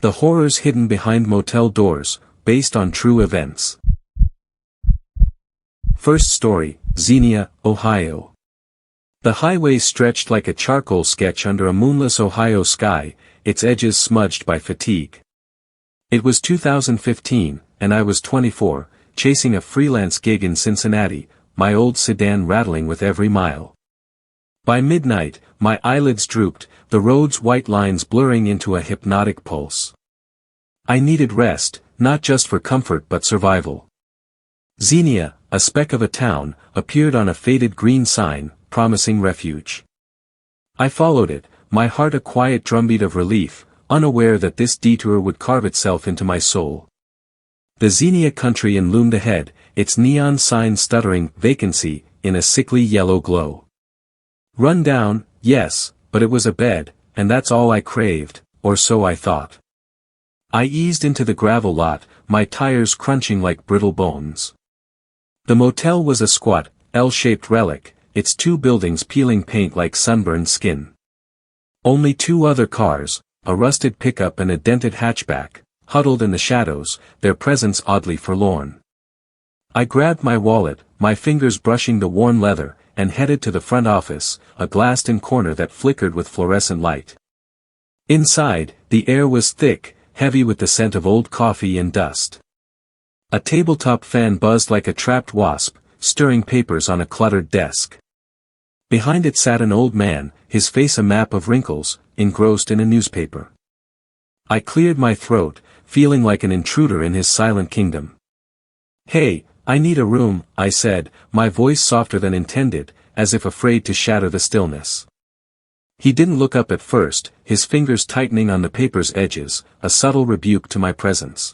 The horrors hidden behind motel doors, based on true events. First story, Xenia, Ohio. The highway stretched like a charcoal sketch under a moonless Ohio sky, its edges smudged by fatigue. It was 2015, and I was 24, chasing a freelance gig in Cincinnati, my old sedan rattling with every mile. By midnight, my eyelids drooped, the road's white lines blurring into a hypnotic pulse. I needed rest, not just for comfort but survival. Xenia, a speck of a town, appeared on a faded green sign, promising refuge. I followed it, my heart a quiet drumbeat of relief, unaware that this detour would carve itself into my soul. The Xenia country inn loomed ahead, its neon sign stuttering vacancy in a sickly yellow glow. Run down, yes, but it was a bed, and that's all I craved, or so I thought. I eased into the gravel lot, my tires crunching like brittle bones. The motel was a squat, L-shaped relic, its two buildings peeling paint like sunburned skin. Only two other cars, a rusted pickup and a dented hatchback, huddled in the shadows, their presence oddly forlorn. I grabbed my wallet, my fingers brushing the worn leather, and headed to the front office, a glassed-in corner that flickered with fluorescent light. Inside, the air was thick, heavy with the scent of old coffee and dust. A tabletop fan buzzed like a trapped wasp, stirring papers on a cluttered desk. Behind it sat an old man, his face a map of wrinkles, engrossed in a newspaper. I cleared my throat, feeling like an intruder in his silent kingdom. "Hey, I need a room," I said, my voice softer than intended, as if afraid to shatter the stillness. He didn't look up at first, his fingers tightening on the paper's edges, a subtle rebuke to my presence.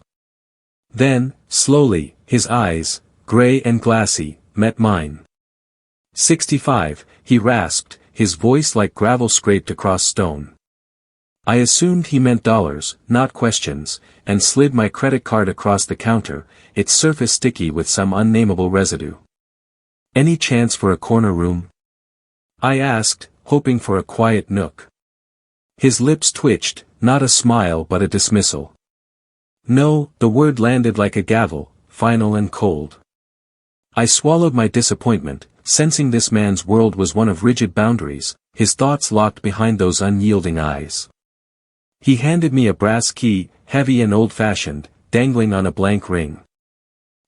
Then, slowly, his eyes, gray and glassy, met mine. 65, he rasped, his voice like gravel scraped across stone. I assumed he meant dollars, not questions, and slid my credit card across the counter, its surface sticky with some unnameable residue. "Any chance for a corner room?" I asked, hoping for a quiet nook. His lips twitched, not a smile but a dismissal. No, the word landed like a gavel, final and cold. I swallowed my disappointment, sensing this man's world was one of rigid boundaries, his thoughts locked behind those unyielding eyes. He handed me a brass key, heavy and old-fashioned, dangling on a blank ring.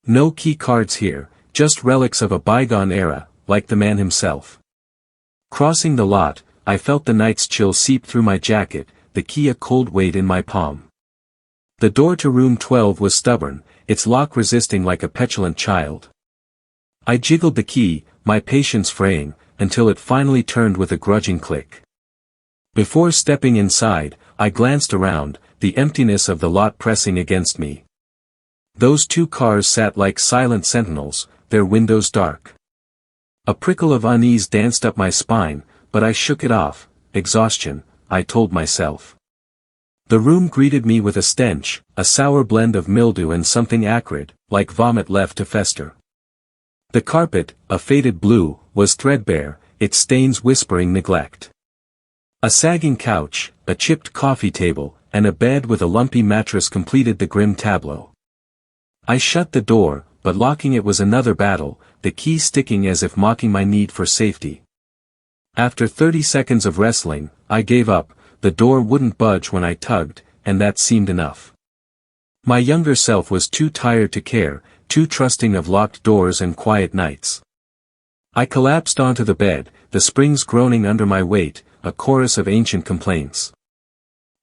No key cards here, just relics of a bygone era, like the man himself. Crossing the lot, I felt the night's chill seep through my jacket, the key a cold weight in my palm. The door to room 12 was stubborn, its lock resisting like a petulant child. I jiggled the key, my patience fraying, until it finally turned with a grudging click. Before stepping inside, I glanced around, the emptiness of the lot pressing against me. Those two cars sat like silent sentinels, their windows dark. A prickle of unease danced up my spine, but I shook it off. Exhaustion, I told myself. The room greeted me with a stench, a sour blend of mildew and something acrid, like vomit left to fester. The carpet, a faded blue, was threadbare, its stains whispering neglect. A sagging couch, a chipped coffee table, and a bed with a lumpy mattress completed the grim tableau. I shut the door, but locking it was another battle, the key sticking as if mocking my need for safety. After 30 seconds of wrestling, I gave up, the door wouldn't budge when I tugged, and that seemed enough. My younger self was too tired to care, too trusting of locked doors and quiet nights. I collapsed onto the bed, the springs groaning under my weight, a chorus of ancient complaints.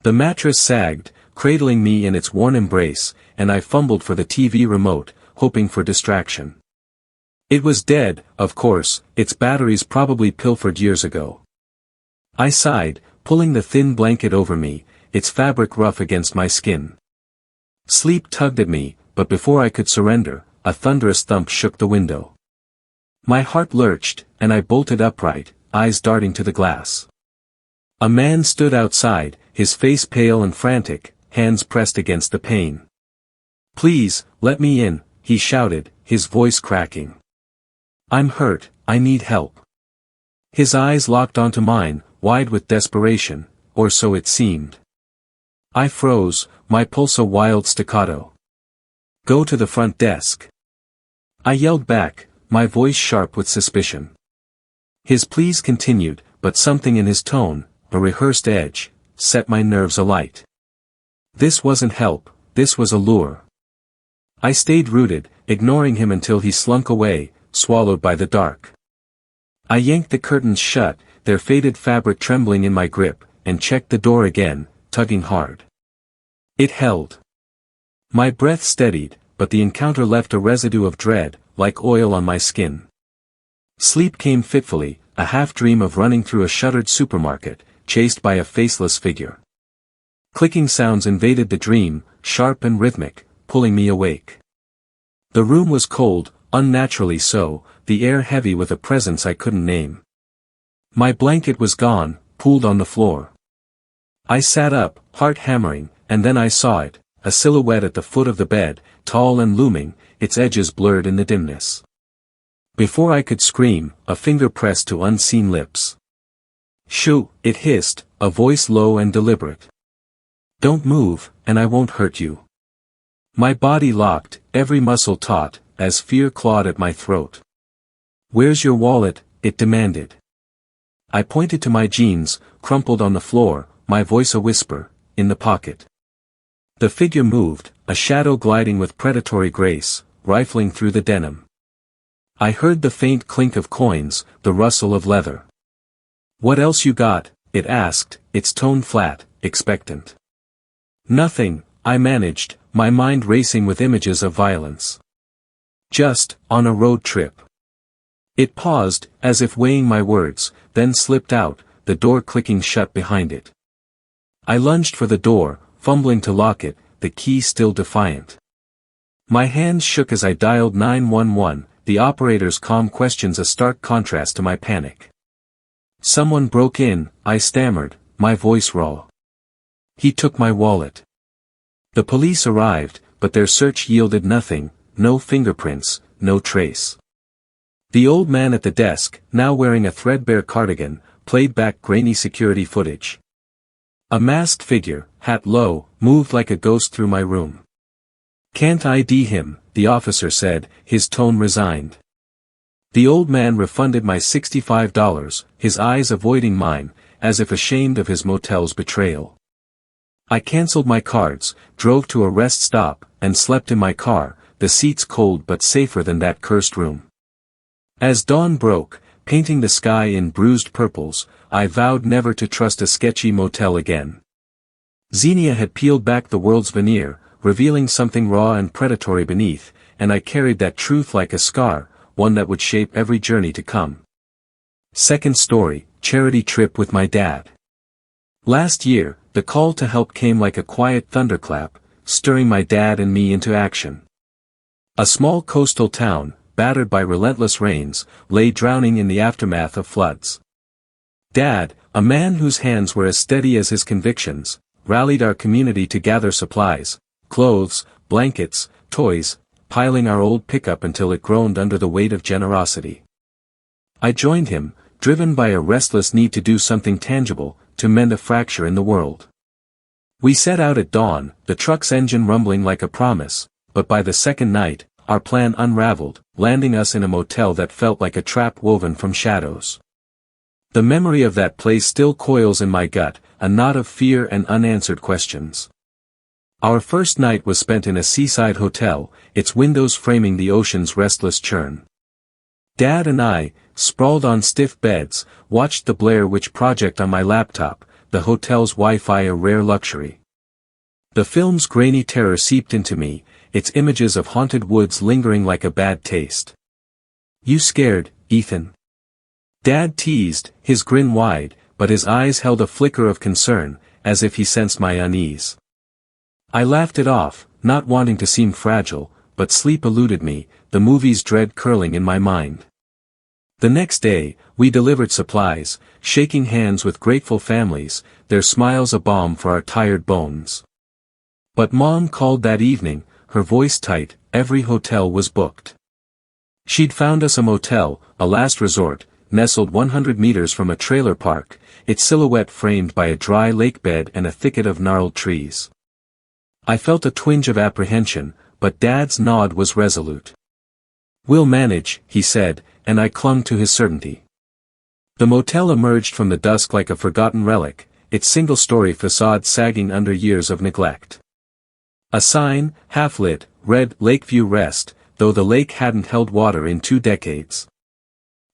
The mattress sagged, cradling me in its worn embrace, and I fumbled for the TV remote, hoping for distraction. It was dead, of course, its batteries probably pilfered years ago. I sighed, pulling the thin blanket over me, its fabric rough against my skin. Sleep tugged at me, but before I could surrender, a thunderous thump shook the window. My heart lurched, and I bolted upright, eyes darting to the glass. A man stood outside, his face pale and frantic, hands pressed against the pane. "Please, let me in," he shouted, his voice cracking. "I'm hurt, I need help." His eyes locked onto mine, wide with desperation, or so it seemed. I froze, my pulse a wild staccato. Go to the front desk. I yelled back, my voice sharp with suspicion. His pleas continued, but something in his tone, a rehearsed edge, set my nerves alight. This wasn't help, this was a lure. I stayed rooted, ignoring him until he slunk away, swallowed by the dark. I yanked the curtains shut, their faded fabric trembling in my grip, and checked the door again, tugging hard. It held. My breath steadied, but the encounter left a residue of dread, like oil on my skin. Sleep came fitfully, a half-dream of running through a shuttered supermarket, chased by a faceless figure. Clicking sounds invaded the dream, sharp and rhythmic, pulling me awake. The room was cold, unnaturally so, the air heavy with a presence I couldn't name. My blanket was gone, pooled on the floor. I sat up, heart hammering, and then I saw it, a silhouette at the foot of the bed, tall and looming, its edges blurred in the dimness. Before I could scream, a finger pressed to unseen lips. Shoo, it hissed, a voice low and deliberate. Don't move, and I won't hurt you. My body locked, every muscle taut, as fear clawed at my throat. Where's your wallet? It demanded. I pointed to my jeans, crumpled on the floor, my voice a whisper, in the pocket. The figure moved, a shadow gliding with predatory grace, rifling through the denim. I heard the faint clink of coins, the rustle of leather. What else you got? It asked, its tone flat, expectant. Nothing, I managed, my mind racing with images of violence. Just, on a road trip. It paused, as if weighing my words, then slipped out, the door clicking shut behind it. I lunged for the door, fumbling to lock it, the key still defiant. My hands shook as I dialed 911, the operator's calm questions a stark contrast to my panic. Someone broke in, I stammered, my voice raw. He took my wallet. The police arrived, but their search yielded nothing, no fingerprints, no trace. The old man at the desk, now wearing a threadbare cardigan, played back grainy security footage. A masked figure, hat low, moved like a ghost through my room. Can't ID him, the officer said, his tone resigned. The old man refunded my $65, his eyes avoiding mine, as if ashamed of his motel's betrayal. I cancelled my cards, drove to a rest stop, and slept in my car, the seats cold but safer than that cursed room. As dawn broke, painting the sky in bruised purples, I vowed never to trust a sketchy motel again. Xenia had peeled back the world's veneer, revealing something raw and predatory beneath, and I carried that truth like a scar, one that would shape every journey to come. Second story, charity trip with my dad. Last year, the call to help came like a quiet thunderclap, stirring my dad and me into action. A small coastal town, battered by relentless rains, lay drowning in the aftermath of floods. Dad, a man whose hands were as steady as his convictions, rallied our community to gather supplies, clothes, blankets, toys, piling our old pickup until it groaned under the weight of generosity. I joined him, driven by a restless need to do something tangible, to mend a fracture in the world. We set out at dawn, the truck's engine rumbling like a promise, but by the second night, our plan unraveled, landing us in a motel that felt like a trap woven from shadows. The memory of that place still coils in my gut, a knot of fear and unanswered questions. Our first night was spent in a seaside hotel, its windows framing the ocean's restless churn. Dad and I, sprawled on stiff beds, watched the Blair Witch Project on my laptop, the hotel's Wi-Fi a rare luxury. The film's grainy terror seeped into me, its images of haunted woods lingering like a bad taste. You scared, Ethan? Dad teased, his grin wide, but his eyes held a flicker of concern, as if he sensed my unease. I laughed it off, not wanting to seem fragile, but sleep eluded me, the movie's dread curling in my mind. The next day, we delivered supplies, shaking hands with grateful families, their smiles a balm for our tired bones. But Mom called that evening, her voice tight, every hotel was booked. She'd found us a motel, a last resort, nestled 100 meters from a trailer park, its silhouette framed by a dry lake bed and a thicket of gnarled trees. I felt a twinge of apprehension, but Dad's nod was resolute. "We'll manage," he said, and I clung to his certainty. The motel emerged from the dusk like a forgotten relic, its single-story facade sagging under years of neglect. A sign, half-lit, read "Lakeview Rest," though the lake hadn't held water in 2 decades.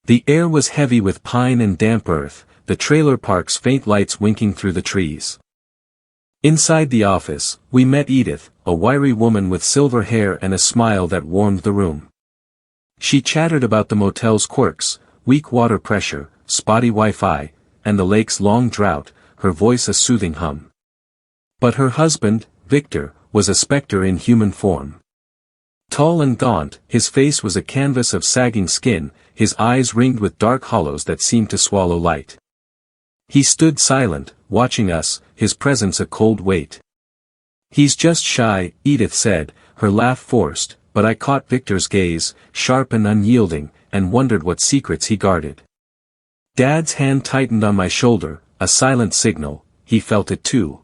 The air was heavy with pine and damp earth, the trailer park's faint lights winking through the trees. Inside the office, we met Edith, a wiry woman with silver hair and a smile that warmed the room. She chattered about the motel's quirks, weak water pressure, spotty Wi-Fi, and the lake's long drought, her voice a soothing hum. But her husband, Victor, was a specter in human form. Tall and gaunt, his face was a canvas of sagging skin, his eyes ringed with dark hollows that seemed to swallow light. He stood silent, watching us, his presence a cold weight. "He's just shy," Edith said, her laugh forced, but I caught Victor's gaze, sharp and unyielding, and wondered what secrets he guarded. Dad's hand tightened on my shoulder, a silent signal, he felt it too.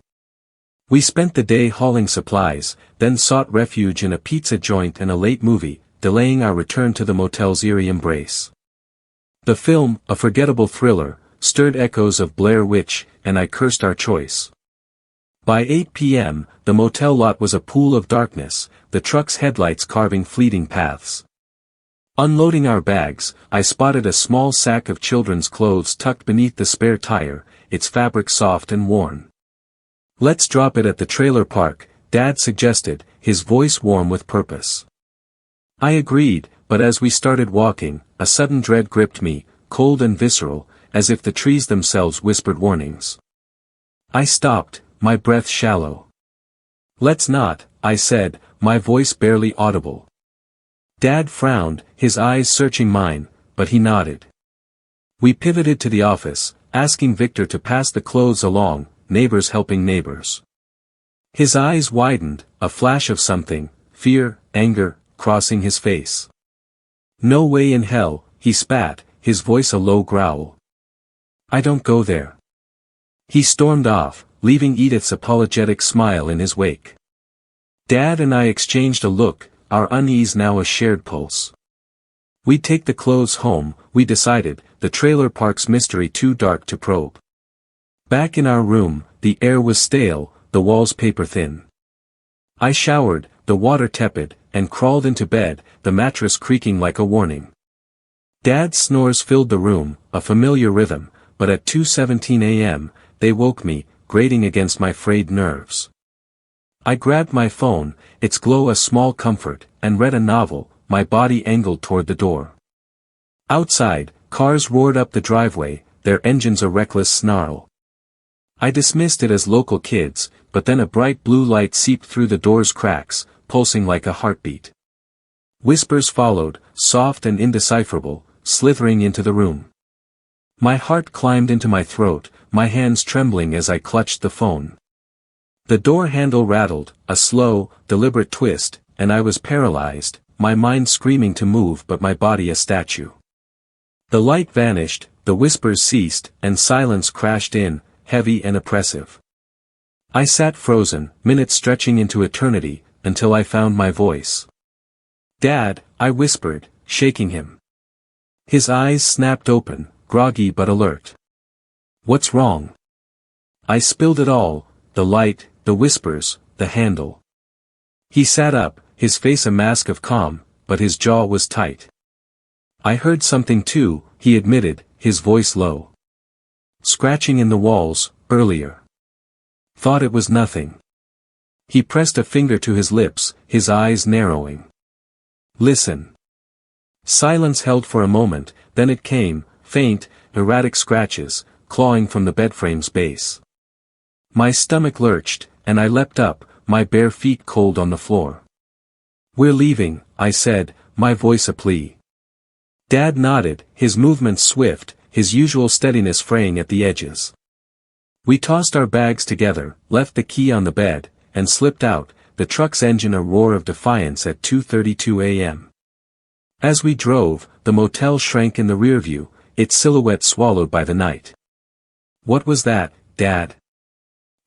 We spent the day hauling supplies, then sought refuge in a pizza joint and a late movie, delaying our return to the motel's eerie embrace. The film, a forgettable thriller, stirred echoes of Blair Witch, and I cursed our choice. By 8 p.m., the motel lot was a pool of darkness, the truck's headlights carving fleeting paths. Unloading our bags, I spotted a small sack of children's clothes tucked beneath the spare tire, its fabric soft and worn. "Let's drop it at the trailer park," Dad suggested, his voice warm with purpose. I agreed, but as we started walking, a sudden dread gripped me, cold and visceral, as if the trees themselves whispered warnings. I stopped, my breath shallow. "Let's not," I said, my voice barely audible. Dad frowned, his eyes searching mine, but he nodded. We pivoted to the office, asking Victor to pass the clothes along, neighbors helping neighbors. His eyes widened, a flash of something, fear, anger, crossing his face. "No way in hell," he spat, his voice a low growl. "I don't go there." He stormed off, leaving Edith's apologetic smile in his wake. Dad and I exchanged a look, our unease now a shared pulse. We'd take the clothes home, we decided, the trailer park's mystery too dark to probe. Back in our room, the air was stale, the walls paper-thin. I showered, the water tepid, and crawled into bed, the mattress creaking like a warning. Dad's snores filled the room, a familiar rhythm, but at 2:17 a.m., they woke me, grating against my frayed nerves. I grabbed my phone, its glow a small comfort, and read a novel, my body angled toward the door. Outside, cars roared up the driveway, their engines a reckless snarl. I dismissed it as local kids, but then a bright blue light seeped through the door's cracks, pulsing like a heartbeat. Whispers followed, soft and indecipherable, slithering into the room. My heart climbed into my throat, my hands trembling as I clutched the phone. The door handle rattled, a slow, deliberate twist, and I was paralyzed, my mind screaming to move but my body a statue. The light vanished, the whispers ceased, and silence crashed in, heavy and oppressive. I sat frozen, minutes stretching into eternity, until I found my voice. "Dad," I whispered, shaking him. His eyes snapped open, groggy but alert. "What's wrong?" I spilled it all, the light, the whispers, the handle. He sat up, his face a mask of calm, but his jaw was tight. "I heard something too," he admitted, his voice low. "Scratching in the walls, earlier. Thought it was nothing." He pressed a finger to his lips, his eyes narrowing. "Listen." Silence held for a moment, then it came, faint, erratic scratches, clawing from the bedframe's base. My stomach lurched, and I leapt up, my bare feet cold on the floor. "We're leaving," I said, my voice a plea. Dad nodded, his movements swift, his usual steadiness fraying at the edges. We tossed our bags together, left the key on the bed, and slipped out, the truck's engine a roar of defiance at 2:32 a.m. As we drove, the motel shrank in the rearview, its silhouette swallowed by the night. "What was that, Dad?"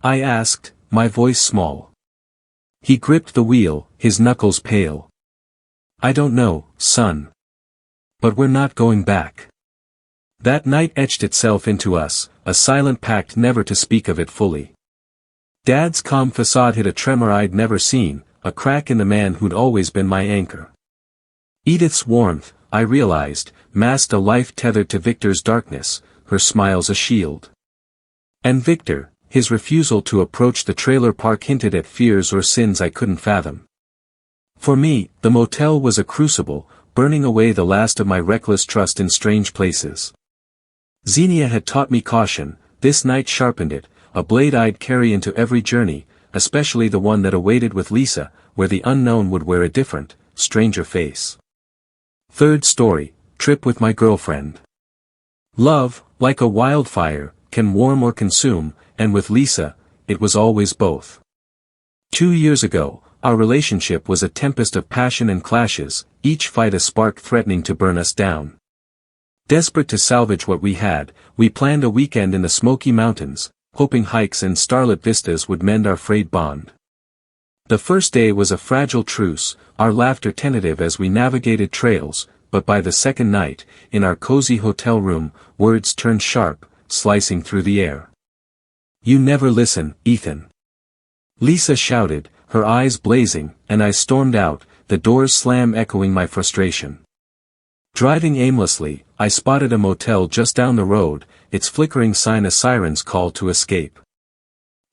I asked, my voice small. He gripped the wheel, his knuckles pale. "I don't know, son. But we're not going back." That night etched itself into us, a silent pact never to speak of it fully. Dad's calm facade hid a tremor I'd never seen, a crack in the man who'd always been my anchor. Edith's warmth, I realized, masked a life tethered to Victor's darkness, her smiles a shield. And Victor, his refusal to approach the trailer park hinted at fears or sins I couldn't fathom. For me, the motel was a crucible, burning away the last of my reckless trust in strange places. Xenia had taught me caution, this night sharpened it, a blade I'd carry into every journey, especially the one that awaited with Lisa, where the unknown would wear a different, stranger face. Third story, trip with my girlfriend. Love, like a wildfire, can warm or consume, and with Lisa, it was always both. 2 years ago, our relationship was a tempest of passion and clashes, each fight a spark threatening to burn us down. Desperate to salvage what we had, we planned a weekend in the Smoky Mountains, hoping hikes and starlit vistas would mend our frayed bond. The first day was a fragile truce, our laughter tentative as we navigated trails, but by the second night, in our cozy hotel room, words turned sharp, slicing through the air. "You never listen, Ethan." Lisa shouted, her eyes blazing, and I stormed out, the doors slam echoing my frustration. Driving aimlessly, I spotted a motel just down the road, its flickering sign a siren's call to escape.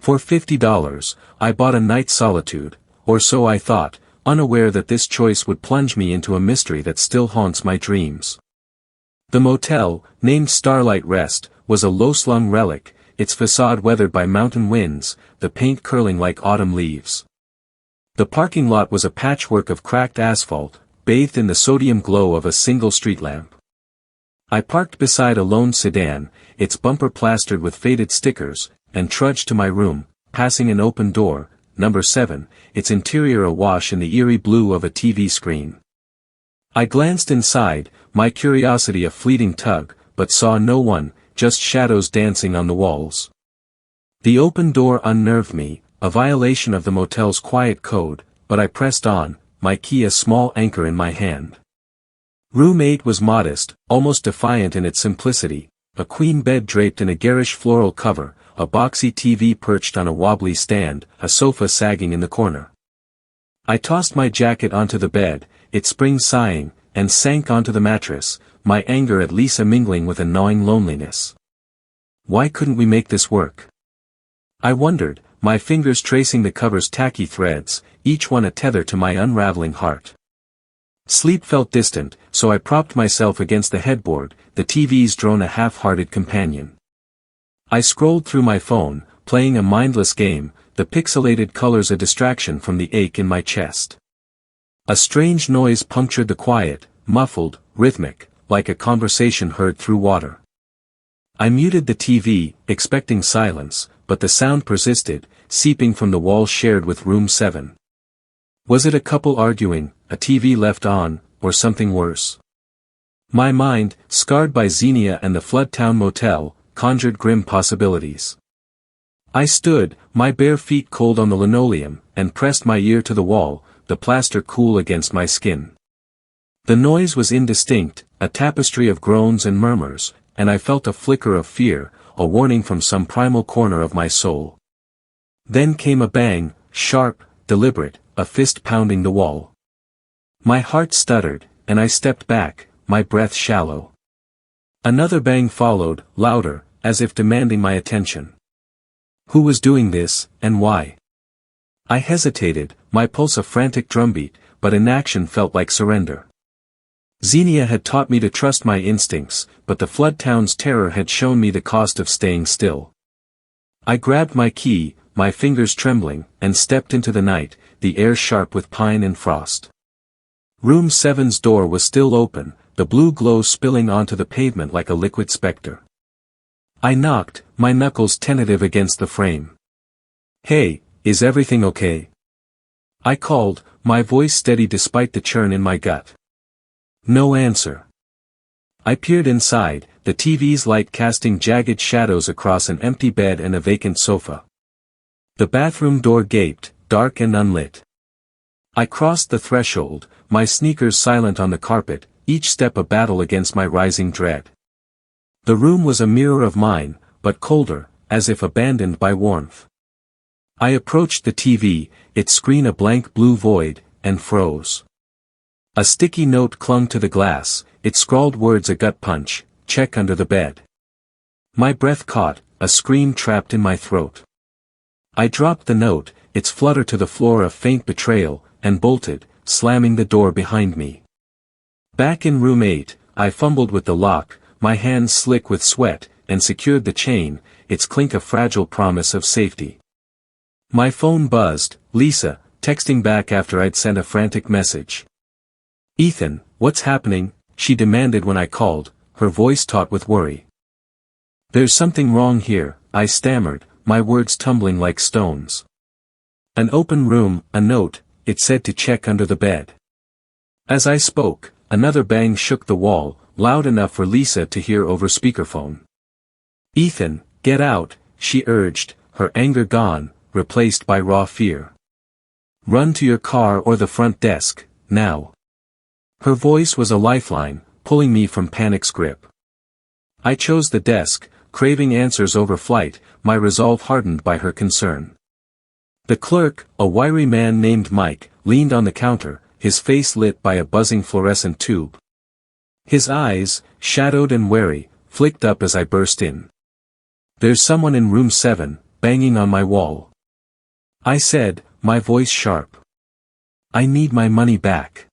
For $50, I bought a night's solitude, or so I thought, unaware that this choice would plunge me into a mystery that still haunts my dreams. The motel, named Starlight Rest, was a low-slung relic, its facade weathered by mountain winds, the paint curling like autumn leaves. The parking lot was a patchwork of cracked asphalt, bathed in the sodium glow of a single street lamp. I parked beside a lone sedan, its bumper plastered with faded stickers, and trudged to my room, passing an open door, number 7, its interior awash in the eerie blue of a TV screen. I glanced inside, my curiosity a fleeting tug, but saw no one, just shadows dancing on the walls. The open door unnerved me, a violation of the motel's quiet code, but I pressed on, my key a small anchor in my hand. Room 8 was modest, almost defiant in its simplicity, a queen bed draped in a garish floral cover, a boxy TV perched on a wobbly stand, a sofa sagging in the corner. I tossed my jacket onto the bed, its springs sighing, and sank onto the mattress, my anger at Lisa mingling with a gnawing loneliness. Why couldn't we make this work? I wondered, my fingers tracing the cover's tacky threads, each one a tether to my unraveling heart. Sleep felt distant, so I propped myself against the headboard, the TV's drone a half-hearted companion. I scrolled through my phone, playing a mindless game, the pixelated colors a distraction from the ache in my chest. A strange noise punctured the quiet, muffled, rhythmic, like a conversation heard through water. I muted the TV, expecting silence, but the sound persisted, seeping from the wall shared with room 7. Was it a couple arguing, a TV left on, or something worse? My mind, scarred by Xenia and the Floodtown Motel, conjured grim possibilities. I stood, my bare feet cold on the linoleum, and pressed my ear to the wall, the plaster cool against my skin. The noise was indistinct, a tapestry of groans and murmurs, and I felt a flicker of fear, a warning from some primal corner of my soul. Then came a bang, sharp, deliberate, a fist pounding the wall. My heart stuttered, and I stepped back, my breath shallow. Another bang followed, louder, as if demanding my attention. Who was doing this, and why? I hesitated, my pulse a frantic drumbeat, but inaction felt like surrender. Xenia had taught me to trust my instincts, but the Floodtown's terror had shown me the cost of staying still. I grabbed my key, my fingers trembling, and stepped into the night, the air sharp with pine and frost. Room 7's door was still open, the blue glow spilling onto the pavement like a liquid specter. I knocked, my knuckles tentative against the frame. "Hey, is everything okay?" I called, my voice steady despite the churn in my gut. No answer. I peered inside, the TV's light casting jagged shadows across an empty bed and a vacant sofa. The bathroom door gaped, dark and unlit. I crossed the threshold, my sneakers silent on the carpet, each step a battle against my rising dread. The room was a mirror of mine, but colder, as if abandoned by warmth. I approached the TV, its screen a blank blue void, and froze. A sticky note clung to the glass, it scrawled words a gut punch, check under the bed. My breath caught, a scream trapped in my throat. I dropped the note, its flutter to the floor a faint betrayal, and bolted, slamming the door behind me. Back in room 8, I fumbled with the lock, my hands slick with sweat, and secured the chain, its clink a fragile promise of safety. My phone buzzed, Lisa, texting back after I'd sent a frantic message. Ethan, what's happening? She demanded when I called, her voice taut with worry. There's something wrong here, I stammered, my words tumbling like stones. An open room, a note, it said to check under the bed. As I spoke, another bang shook the wall, loud enough for Lisa to hear over speakerphone. Ethan, get out, she urged, her anger gone, replaced by raw fear. Run to your car or the front desk, now. Her voice was a lifeline, pulling me from panic's grip. I chose the desk, craving answers over flight, my resolve hardened by her concern. The clerk, a wiry man named Mike, leaned on the counter, his face lit by a buzzing fluorescent tube. His eyes, shadowed and wary, flicked up as I burst in. There's someone in room 7, banging on my wall. I said, my voice sharp. I need my money back.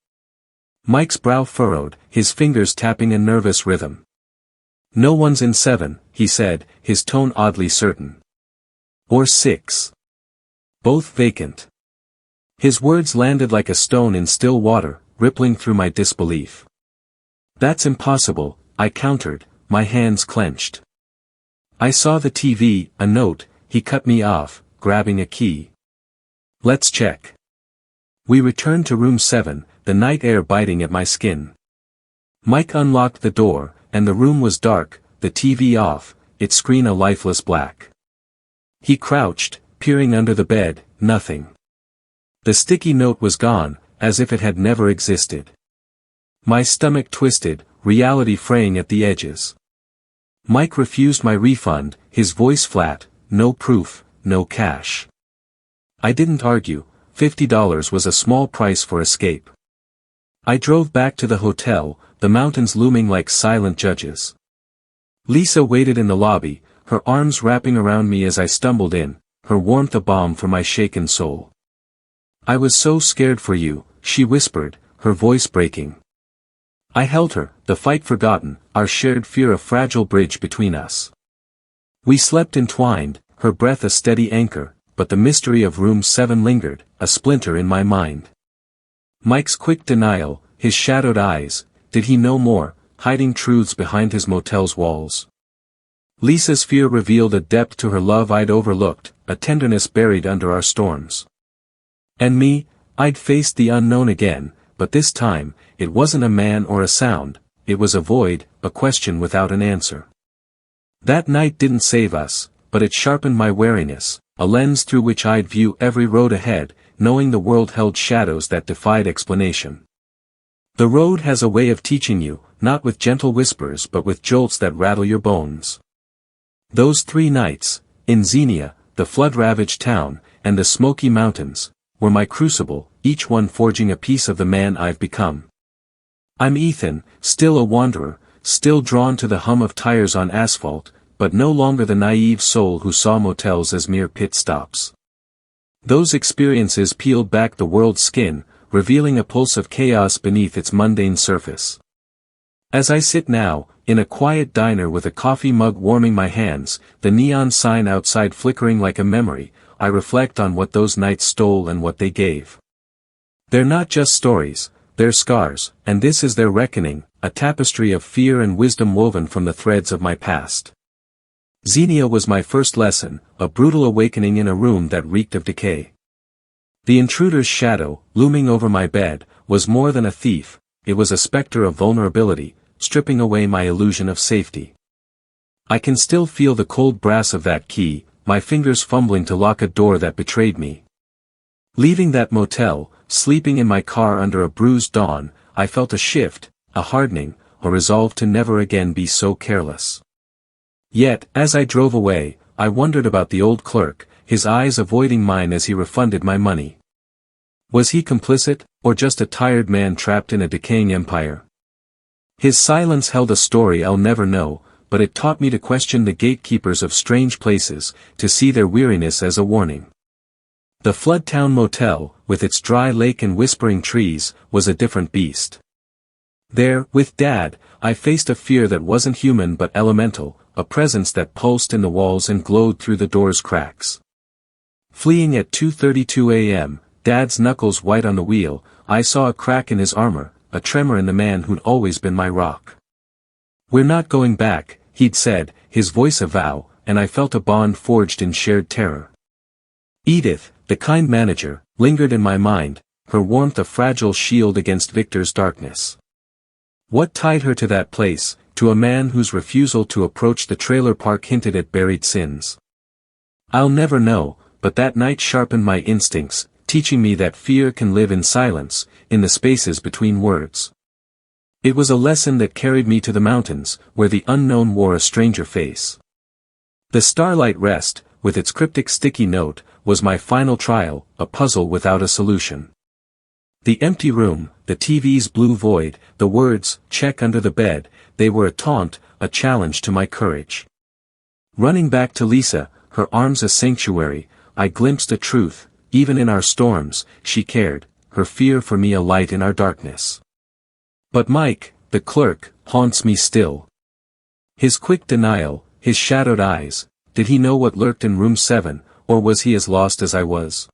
Mike's brow furrowed, his fingers tapping a nervous rhythm. No one's in 7, he said, his tone oddly certain. Or 6. Both vacant. His words landed like a stone in still water, rippling through my disbelief. That's impossible, I countered, my hands clenched. I saw the TV, a note, he cut me off, grabbing a key. Let's check. We returned to room 7, the night air biting at my skin. Mike unlocked the door, and the room was dark, the TV off, its screen a lifeless black. He crouched, peering under the bed, nothing. The sticky note was gone, as if it had never existed. My stomach twisted, reality fraying at the edges. Mike refused my refund, his voice flat, no proof, no cash. I didn't argue, $50 was a small price for escape. I drove back to the hotel, the mountains looming like silent judges. Lisa waited in the lobby, her arms wrapping around me as I stumbled in, her warmth a balm for my shaken soul. I was so scared for you, she whispered, her voice breaking. I held her, the fight forgotten, our shared fear a fragile bridge between us. We slept entwined, her breath a steady anchor, but the mystery of room 7 lingered, a splinter in my mind. Mike's quick denial, his shadowed eyes, did he know more, hiding truths behind his motel's walls? Lisa's fear revealed a depth to her love I'd overlooked, a tenderness buried under our storms. And me, I'd faced the unknown again, but this time, it wasn't a man or a sound, it was a void, a question without an answer. That night didn't save us, but it sharpened my wariness, a lens through which I'd view every road ahead, knowing the world held shadows that defied explanation. The road has a way of teaching you, not with gentle whispers but with jolts that rattle your bones. Those 3 nights, in Xenia, the flood-ravaged town, and the Smoky Mountains, were my crucible, each one forging a piece of the man I've become. I'm Ethan, still a wanderer, still drawn to the hum of tires on asphalt, but no longer the naive soul who saw motels as mere pit stops. Those experiences peeled back the world's skin, revealing a pulse of chaos beneath its mundane surface. As I sit now, in a quiet diner with a coffee mug warming my hands, the neon sign outside flickering like a memory, I reflect on what those nights stole and what they gave. They're not just stories, they're scars, and this is their reckoning, a tapestry of fear and wisdom woven from the threads of my past. Xenia was my first lesson, a brutal awakening in a room that reeked of decay. The intruder's shadow, looming over my bed, was more than a thief, it was a specter of vulnerability, stripping away my illusion of safety. I can still feel the cold brass of that key, my fingers fumbling to lock a door that betrayed me. Leaving that motel, sleeping in my car under a bruised dawn, I felt a shift, a hardening, a resolve to never again be so careless. Yet, as I drove away, I wondered about the old clerk, his eyes avoiding mine as he refunded my money. Was he complicit, or just a tired man trapped in a decaying empire? His silence held a story I'll never know, but it taught me to question the gatekeepers of strange places, to see their weariness as a warning. The Floodtown Motel, with its dry lake and whispering trees, was a different beast. There, with Dad, I faced a fear that wasn't human but elemental, a presence that pulsed in the walls and glowed through the door's cracks. Fleeing at 2:32 a.m., Dad's knuckles white on the wheel, I saw a crack in his armor, a tremor in the man who'd always been my rock. "We're not going back," he'd said, his voice a vow, and I felt a bond forged in shared terror. Edith, the kind manager, lingered in my mind, her warmth a fragile shield against Victor's darkness. What tied her to that place, to a man whose refusal to approach the trailer park hinted at buried sins? I'll never know, but that night sharpened my instincts, teaching me that fear can live in silence, in the spaces between words. It was a lesson that carried me to the mountains, where the unknown wore a stranger face. The Starlight Rest, with its cryptic sticky note, was my final trial, a puzzle without a solution. The empty room, the TV's blue void, the words, "check under the bed," they were a taunt, a challenge to my courage. Running back to Lisa, her arms a sanctuary, I glimpsed a truth, even in our storms, she cared, her fear for me a light in our darkness. But Mike, the clerk, haunts me still. His quick denial, his shadowed eyes, did he know what lurked in room 7, or was he as lost as I was?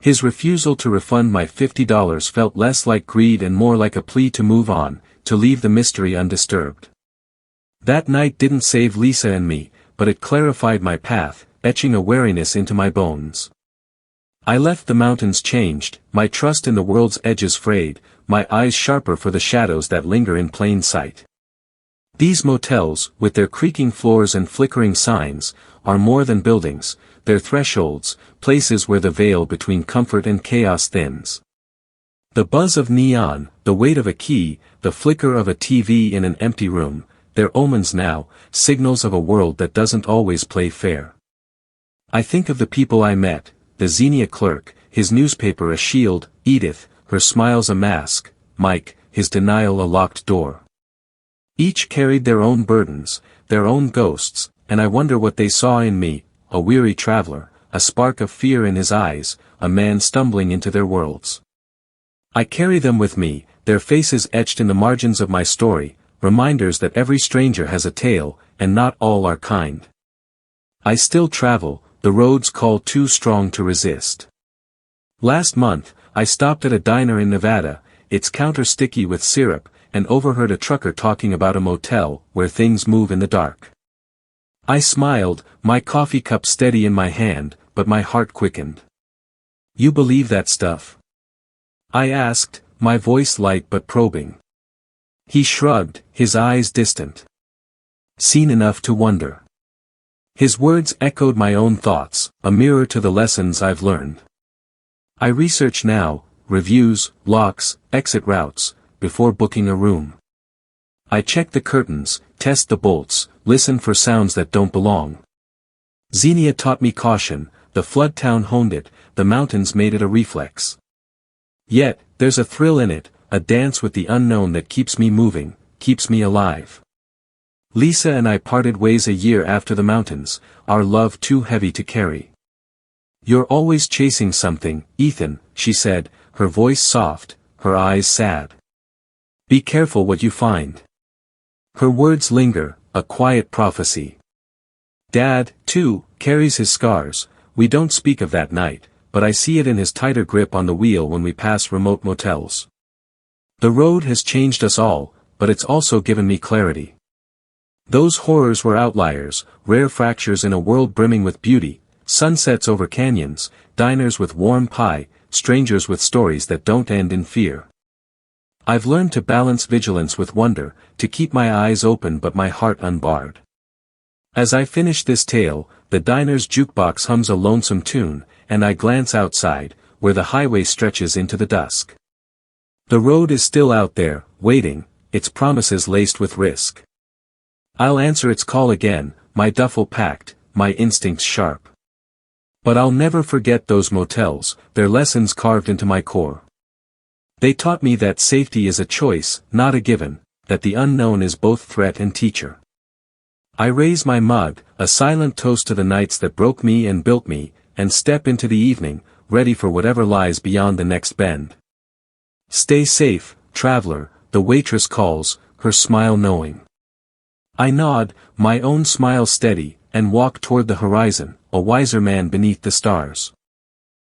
His refusal to refund my $50 felt less like greed and more like a plea to move on, to leave the mystery undisturbed. That night didn't save Lisa and me, but it clarified my path, etching a wariness into my bones. I left the mountains changed, my trust in the world's edges frayed, my eyes sharper for the shadows that linger in plain sight. These motels, with their creaking floors and flickering signs, are more than buildings, they're thresholds, places where the veil between comfort and chaos thins. The buzz of neon, the weight of a key, the flicker of a TV in an empty room, they're omens now, signals of a world that doesn't always play fair. I think of the people I met, the Xenia clerk, his newspaper a shield, Edith, her smiles a mask, Mike, his denial a locked door. Each carried their own burdens, their own ghosts, and I wonder what they saw in me, a weary traveler, a spark of fear in his eyes, a man stumbling into their worlds. I carry them with me, their faces etched in the margins of my story, reminders that every stranger has a tale, and not all are kind. I still travel, the roads call too strong to resist. Last month, I stopped at a diner in Nevada, its counter sticky with syrup, and overheard a trucker talking about a motel where things move in the dark. I smiled, my coffee cup steady in my hand, but my heart quickened. "You believe that stuff?" I asked, my voice light but probing. He shrugged, his eyes distant. "Seen enough to wonder." His words echoed my own thoughts, a mirror to the lessons I've learned. I research now, reviews, locks, exit routes, before booking a room. I check the curtains, test the bolts, listen for sounds that don't belong. Xenia taught me caution, the Floodtown honed it, the mountains made it a reflex. Yet, there's a thrill in it, a dance with the unknown that keeps me moving, keeps me alive. Lisa and I parted ways a year after the mountains, our love too heavy to carry. "You're always chasing something, Ethan," she said, her voice soft, her eyes sad. "Be careful what you find." Her words linger, a quiet prophecy. Dad, too, carries his scars, we don't speak of that night, but I see it in his tighter grip on the wheel when we pass remote motels. The road has changed us all, but it's also given me clarity. Those horrors were outliers, rare fractures in a world brimming with beauty, sunsets over canyons, diners with warm pie, strangers with stories that don't end in fear. I've learned to balance vigilance with wonder, to keep my eyes open but my heart unbarred. As I finish this tale, the diner's jukebox hums a lonesome tune, and I glance outside, where the highway stretches into the dusk. The road is still out there, waiting, its promises laced with risk. I'll answer its call again, my duffel packed, my instincts sharp. But I'll never forget those motels, their lessons carved into my core. They taught me that safety is a choice, not a given, that the unknown is both threat and teacher. I raise my mug, a silent toast to the nights that broke me and built me, and step into the evening, ready for whatever lies beyond the next bend. Stay safe, traveler, the waitress calls, her smile knowing. I nod, my own smile steady, and walk toward the horizon, a wiser man beneath the stars.